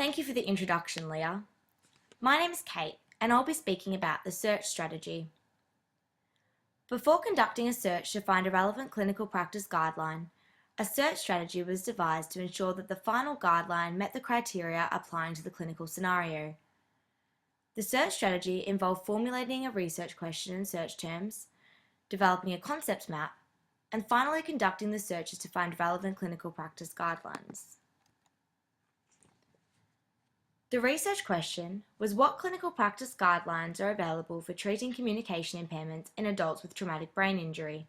Thank you for the introduction, Leah. My name is Kate, and I'll be speaking about the search strategy. Before conducting a search to find a relevant clinical practice guideline, a search strategy was devised to ensure that the final guideline met the criteria applying to the clinical scenario. The search strategy involved formulating a research question and search terms, developing a concept map, and finally conducting the searches to find relevant clinical practice guidelines. The research question was what clinical practice guidelines are available for treating communication impairments in adults with traumatic brain injury.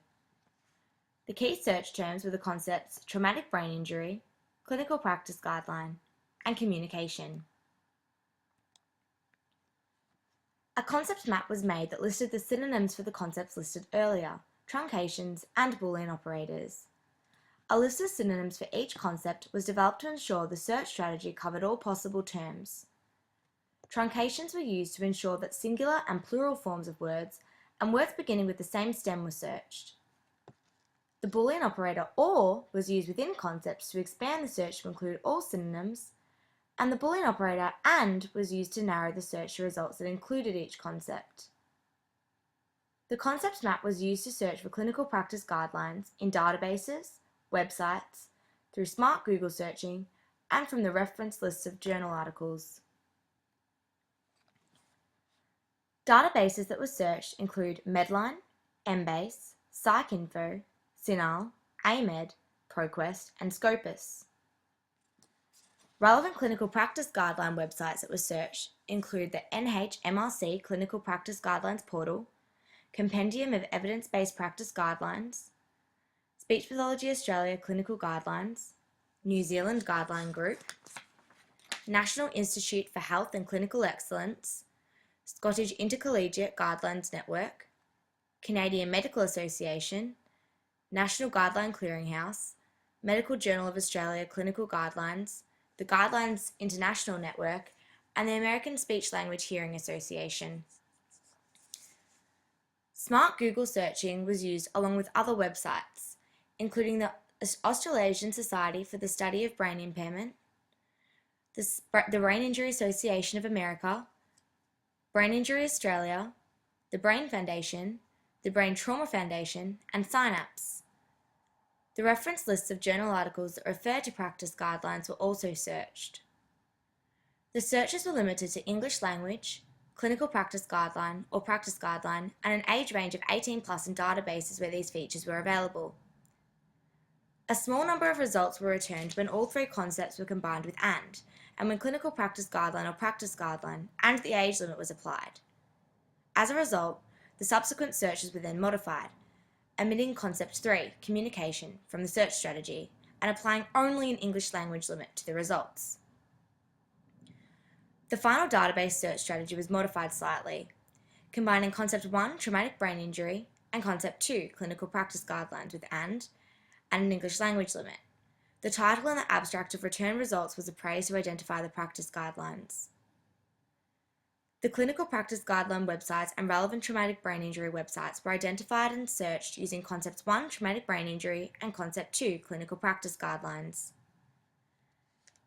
The key search terms were the concepts traumatic brain injury, clinical practice guideline, and communication. A concept map was made that listed the synonyms for the concepts listed earlier, truncations, and Boolean operators. A list of synonyms for each concept was developed to ensure the search strategy covered all possible terms. Truncations were used to ensure that singular and plural forms of words and words beginning with the same stem were searched. The Boolean operator OR was used within concepts to expand the search to include all synonyms, and the Boolean operator AND was used to narrow the search to results that included each concept. The concept map was used to search for clinical practice guidelines in databases, websites, through smart Google searching, and from the reference lists of journal articles. Databases that were searched include Medline, Embase, PsycInfo, CINAHL, AMED, ProQuest, and Scopus. Relevant clinical practice guideline websites that were searched include the NHMRC Clinical Practice Guidelines Portal, Compendium of Evidence-Based Practice Guidelines, Speech Pathology Australia Clinical Guidelines, New Zealand Guideline Group, National Institute for Health and Clinical Excellence, Scottish Intercollegiate Guidelines Network, Canadian Medical Association, National Guideline Clearinghouse, Medical Journal of Australia Clinical Guidelines, the Guidelines International Network, and the American Speech Language Hearing Association. Smart Google searching was used along with other websites, including the Australasian Society for the Study of Brain Impairment, the Brain Injury Association of America, Brain Injury Australia, the Brain Foundation, the Brain Trauma Foundation, and Synapse. The reference lists of journal articles that refer to practice guidelines were also searched. The searches were limited to English language, clinical practice guideline or practice guideline, and an age range of 18 plus in databases where these features were available. A small number of results were returned when all three concepts were combined with and when clinical practice guideline or practice guideline and the age limit was applied. As a result, the subsequent searches were then modified, omitting concept 3, communication, from the search strategy and applying only an English language limit to the results. The final database search strategy was modified slightly, combining concept 1, traumatic brain injury, and concept 2, clinical practice guidelines with and an English language limit. The title and the abstract of return results was appraised to identify the practice guidelines. The clinical practice guideline websites and relevant traumatic brain injury websites were identified and searched using concepts 1, traumatic brain injury, and concept 2, clinical practice guidelines.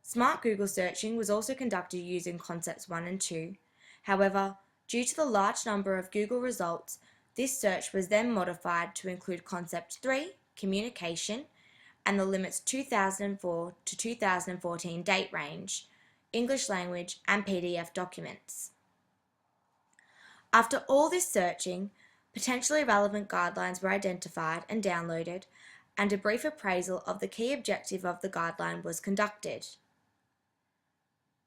Smart Google searching was also conducted using concepts 1 and 2. However, due to the large number of Google results, this search was then modified to include concept 3, communication, and the limits 2004 to 2014 date range, English language, and PDF documents. After all this searching, potentially relevant guidelines were identified and downloaded, and a brief appraisal of the key objective of the guideline was conducted.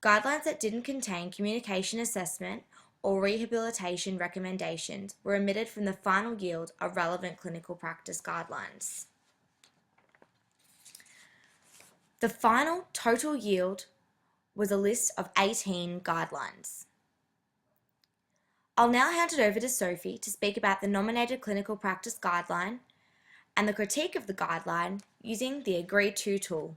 Guidelines that didn't contain communication assessment or rehabilitation recommendations were omitted from the final yield of relevant clinical practice guidelines. The final total yield was a list of 18 guidelines. I'll now hand it over to Sophie to speak about the nominated clinical practice guideline and the critique of the guideline using the Agree To tool.